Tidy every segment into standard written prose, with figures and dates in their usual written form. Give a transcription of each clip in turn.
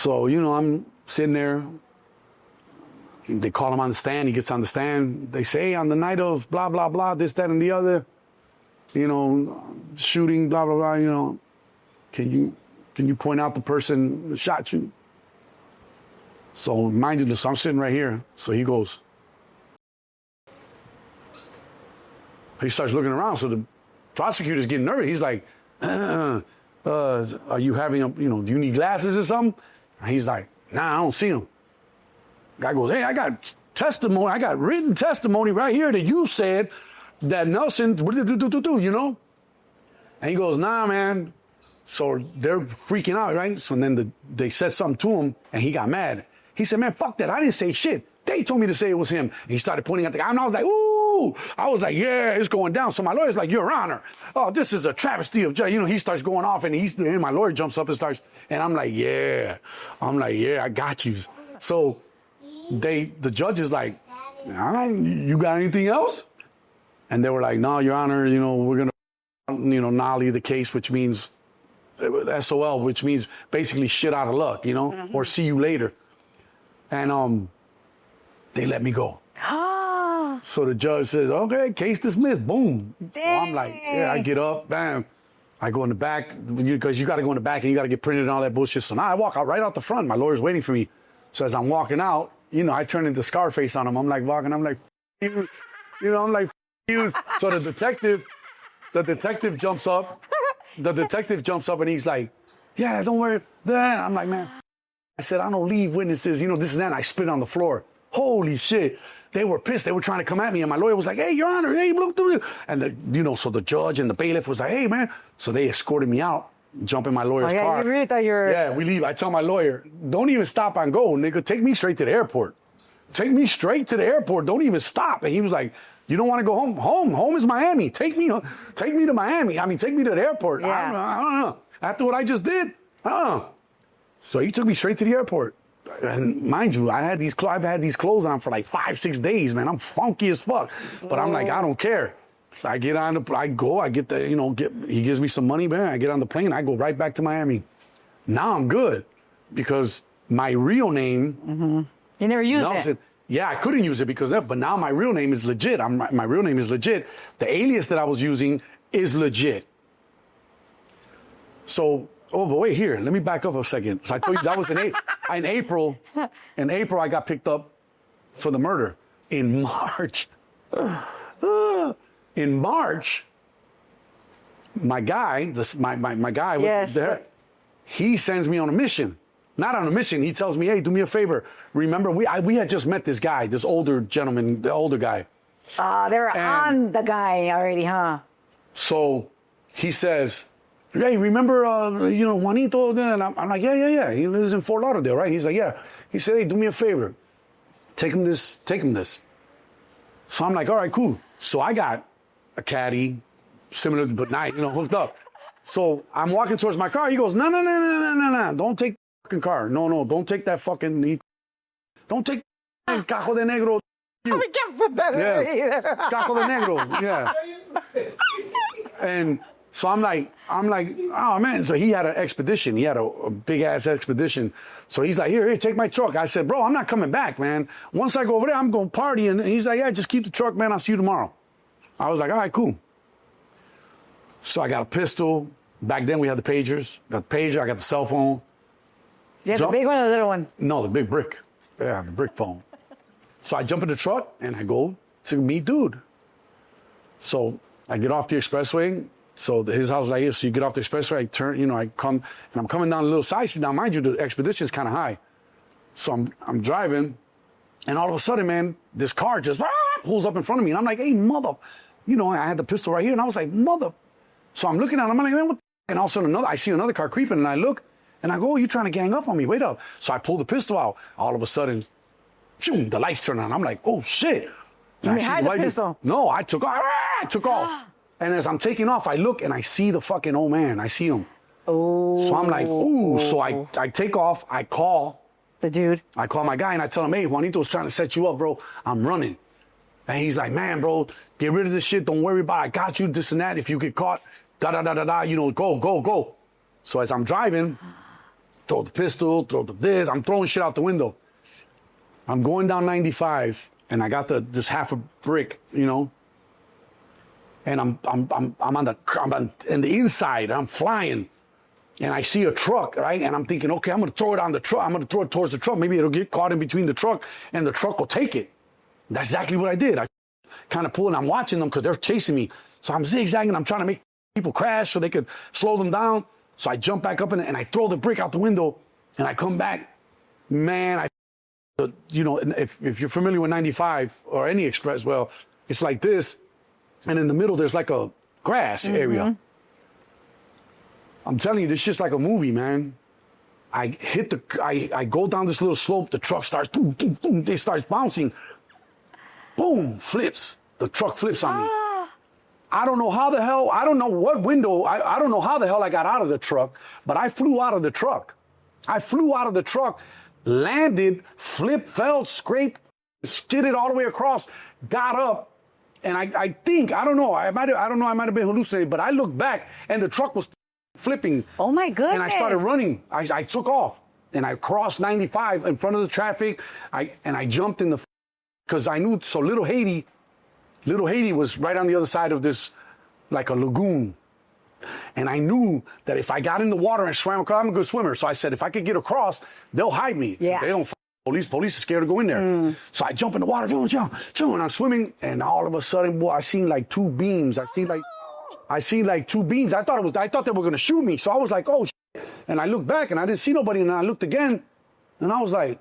So, I'm sitting there. They call him on the stand. He gets on the stand. They say on the night of blah, blah, blah, this, that, and the other, shooting, blah, blah, blah, can you point out the person that shot you? So mind you, so I'm sitting right here. So he goes, he starts looking around. So the prosecutor's getting nervous. He's like, are you having do you need glasses or something? And he's like, nah, I don't see them. Guy goes, hey, I got testimony. I got written testimony right here that you said that Nelson, And he goes, nah, man. So they're freaking out, right? So then they said something to him, and he got mad. He said, man, fuck that. I didn't say shit. They told me to say it was him. And he started pointing at the guy, and I was like, ooh. I was like, yeah, it's going down. So my lawyer's like, Your Honor, oh, this is a travesty of judge. He starts going off, and my lawyer jumps up and starts, and I'm like, yeah, I got you. So the judge is like, all right, you got anything else? And they were like, no, Your Honor, we're going to, nolly the case, which means SOL, which means basically shit out of luck, or see you later. And they let me go. So the judge says, okay, case dismissed. Boom. So I'm like, yeah, I get up, bam. I go in the back, because you got to go in the back and you got to get printed and all that bullshit. So now I walk out right out the front. My lawyer's waiting for me. So as I'm walking out, I turn into Scarface on him. I'm like walking, I'm like, you. I'm like, you. So the detective jumps up. The detective jumps up and he's like, yeah, don't worry. Then I'm like, man, I said, I don't leave witnesses, this and that. And I spit on the floor. Holy shit. They were pissed. They were trying to come at me. And my lawyer was like, hey, Your Honor, hey, look. And so the judge and the bailiff was like, hey, man. So they escorted me out, jump in my lawyer's car. You really thought you were... Yeah, we leave. I tell my lawyer, don't even stop and go, nigga. Take me straight to the airport. Take me straight to the airport. Don't even stop. And he was like, you don't want to go home? Home is Miami. Take me to Miami. I mean, take me to the airport. Yeah. I don't know. After what I just did, I don't know. So he took me straight to the airport. And mind you, I've had these clothes on for like 5-6 days, man. I'm funky as fuck. But I'm like, I don't care. So I get on I get the, he gives me some money, man. I get on the plane. I go right back to Miami. Now I'm good because my real name. You never used it. Yeah, I couldn't use it because of that, but now my real name is legit. My real name is legit. The alias that I was using is legit. So, but wait here. Let me back up a second. So I told you that was in April. In April, I got picked up for the murder. In March, my guy, my guy, yes, he sends me on a mission. Not on a mission. He tells me, hey, do me a favor. Remember, we had just met this guy, this older gentleman, the older guy. They were on the guy already, huh? So he says, hey, remember, Juanito? And I'm like, yeah. He lives in Fort Lauderdale, right? He's like, yeah. He said, hey, do me a favor. Take him this. So I'm like, all right, cool. So I got a caddy, similar, but not, hooked up. So I'm walking towards my car. He goes, no. Don't take the fucking car. No, don't take that fucking, don't take cajo de negro. We can't put that either. Cajo de negro, yeah. And so I'm like, oh man. So he had an expedition. He had a big ass expedition. So he's like, here, take my truck. I said, bro, I'm not coming back, man. Once I go over there, I'm going to party. And he's like, yeah, just keep the truck, man. I'll see you tomorrow. I was like, all right, cool. So I got a pistol. Back then we had the pagers. Got the pager. I got the cell phone. Yeah, the big one or the little one? No, the big brick. Yeah, the brick phone. So I jump in the truck and I go to meet dude. So I get off the expressway. So his house is like here. So you get off the expressway, I turn, I come, and I'm coming down a little side street. Now, mind you, the expedition is kind of high. So I'm driving, and all of a sudden, man, this car just pulls up in front of me. And I'm like, hey, mother. I had the pistol right here, and I was like, mother. So I'm looking at him, I'm like, man, what the? And all of a sudden, I see another car creeping, and I look, and I go, oh, you trying to gang up on me? Wait up. So I pull the pistol out. All of a sudden, phew, the lights turn on. I'm like, oh, shit. You had the pistol? No, I took off. And as I'm taking off, I look and I see the fucking old man. I see him. Oh. So I'm like, ooh. So I take off. I call the dude. I call my guy and I tell him, hey, Juanito's trying to set you up, bro. I'm running. And he's like, man, bro, get rid of this shit. Don't worry about it. I got you, this and that. If you get caught, go. So as I'm driving, throw the pistol, throw the this. I'm throwing shit out the window. I'm going down 95, and I got this half a brick, you know. And I'm in the inside. I'm flying, and I see a truck, right? And I'm thinking, okay, I'm gonna throw it on the truck. I'm gonna throw it towards the truck. Maybe it'll get caught in between the truck, and the truck will take it. That's exactly what I did. I kind of pulled, and I'm watching them because they're chasing me. So I'm zigzagging. I'm trying to make people crash so they could slow them down. So I jump back up and I throw the brick out the window, and I come back. Man, you know, if you're familiar with 95 or any express, well, it's like this, and in the middle there's like a grass area. I'm telling you, this shit's like a movie, man. I go down this little slope. The truck starts, boom, boom, boom. It starts bouncing. Boom, flips. The truck flips on me. I don't know how the hell, I don't know what window, I don't know how the hell I got out of the truck, but I flew out of the truck. I flew out of the truck, landed, flipped, fell, scraped, skidded all the way across, got up, and I think, I don't know, I might have been hallucinating, but I looked back and the truck was flipping. Oh my goodness. And I started running. I took off and I crossed 95 in front of the traffic. I jumped in the, because I knew, so Little Haiti was right on the other side of this, like a lagoon. And I knew that if I got in the water and swam across, I'm a good swimmer. So I said, if I could get across, they'll hide me. Yeah. They don't, police are scared to go in there. So I jump in the water, jump, and I'm swimming. And all of a sudden, boy, I seen like two beams. I seen like two beams. I thought they were going to shoot me. So I was like, oh, shit. And I looked back and I didn't see nobody. And I looked again and I was like,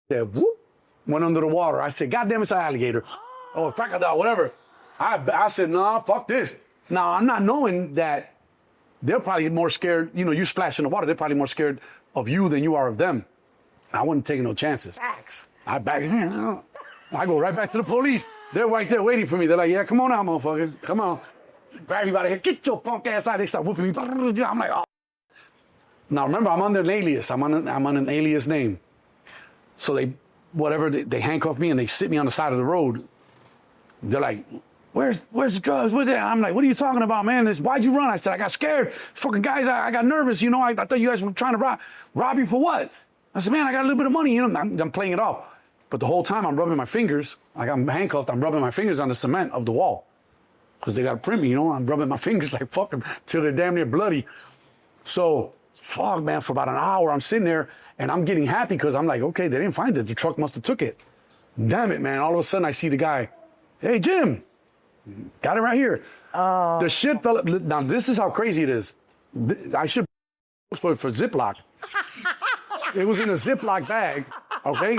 yeah, whoop, went under the water. I said, God damn, it's an alligator. Oh, crocodile, whatever. I said, nah, fuck this. Now, I'm not knowing that they're probably more scared. You know, you splash in the water, they're probably more scared of you than you are of them. I wasn't taking no chances. Facts. I go right back to the police. They're right there waiting for me. They're like, yeah, come on out, motherfuckers. Come on. Grab everybody here. Get your punk ass out. They start whooping me. I'm like, oh. Now, remember, I'm under an alias. I'm on an alias name. So they handcuff me and they sit me on the side of the road. They're like, where's the drugs? Where's that? I'm like, what are you talking about, man? Why'd you run? I said, I got scared. Fucking guys, I got nervous. You know, I thought you guys were trying to rob you for what? I said, man, I got a little bit of money. You know, I'm playing it off. But the whole time I'm rubbing my fingers. I'm handcuffed. I'm rubbing my fingers on the cement of the wall. Because they got to print me, you know. I'm rubbing my fingers like fuck them till they're damn near bloody. So, fuck, man, for about an hour I'm sitting there and I'm getting happy because I'm like, okay, they didn't find it. The truck must have took it. Damn it, man. All of a sudden I see the guy. Hey, Jim, got it right here. The shit fell. Now, this is how crazy it is. I should for Ziploc. It was in a Ziploc bag, okay?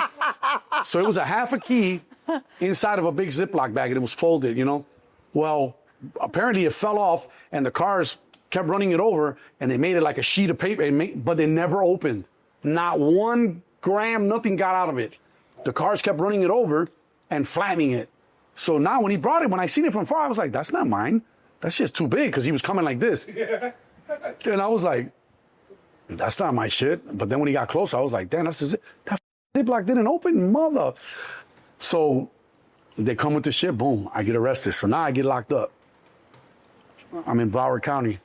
So it was a half a key inside of a big Ziploc bag, and it was folded, you know? Well, apparently it fell off, and the cars kept running it over, and they made it like a sheet of paper, but they never opened. Not 1 gram, nothing got out of it. The cars kept running it over and flattening it. So now when he brought it, when I seen it from far, I was like, that's not mine. That's just too big, because he was coming like this. And I was like, that's not my shit. But then when he got closer, I was like, damn, that Ziploc didn't open, mother. So they come with the shit, boom, I get arrested. So now I get locked up. I'm in Broward County.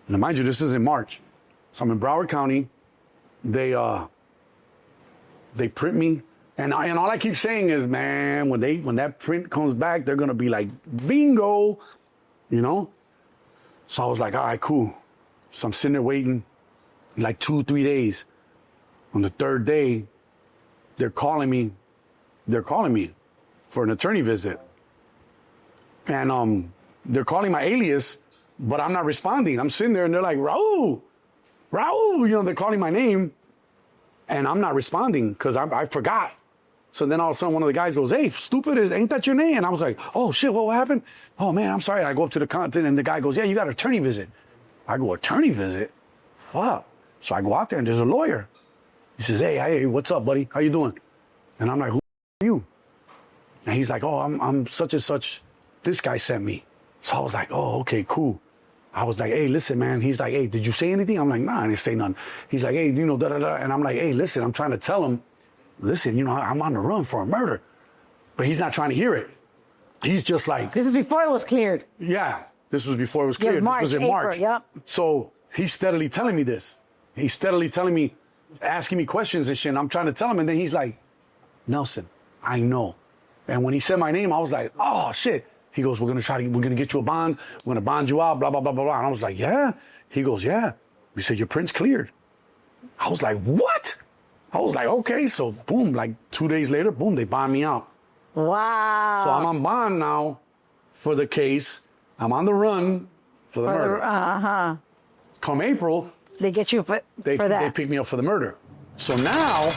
Now, mind you, this is in March. So I'm in Broward County. They print me. And all I keep saying is, man, when that print comes back, they're going to be like, bingo, you know? So I was like, all right, cool. So I'm sitting there waiting like 2-3 days. On the third day, they're calling me for an attorney visit. And they're calling my alias, but I'm not responding. I'm sitting there and they're like, Raul, you know, they're calling my name and I'm not responding because I forgot. So then all of a sudden one of the guys goes, hey, stupid, ain't that your name? And I was like, oh shit, what happened? Oh man, I'm sorry. I go up to the content and the guy goes, yeah, you got an attorney visit. I go, attorney visit? Fuck. So I go out there and there's a lawyer. He says, hey, what's up, buddy? How you doing? And I'm like, who are you? And he's like, oh, I'm such and such. This guy sent me. So I was like, oh, okay, cool. I was like, hey, listen, man. He's like, hey, did you say anything? I'm like, nah, I didn't say nothing. He's like, hey, you know, da-da-da. And I'm like, hey, listen, I'm trying to tell him, listen, you know, I'm on the run for a murder. But he's not trying to hear it. He's just like. This is before it was cleared. Yeah, this was before it was cleared. March, this was in April, March. Yep. So he's steadily telling me this. He's steadily telling me, asking me questions and shit. And I'm trying to tell him. And then he's like, Nelson, I know. And when he said my name, I was like, oh, shit. He goes, we're going to get you a bond. We're going to bond you out, blah, blah, blah, blah, blah. And I was like, yeah. He goes, yeah. We said, your print's cleared. I was like, what? I was like, okay. So, boom, like 2 days later, boom, they bond me out. Wow. So I'm on bond now for the case. I'm on the run for the murder. Come April, They get you for that. they pick me up for the murder. So now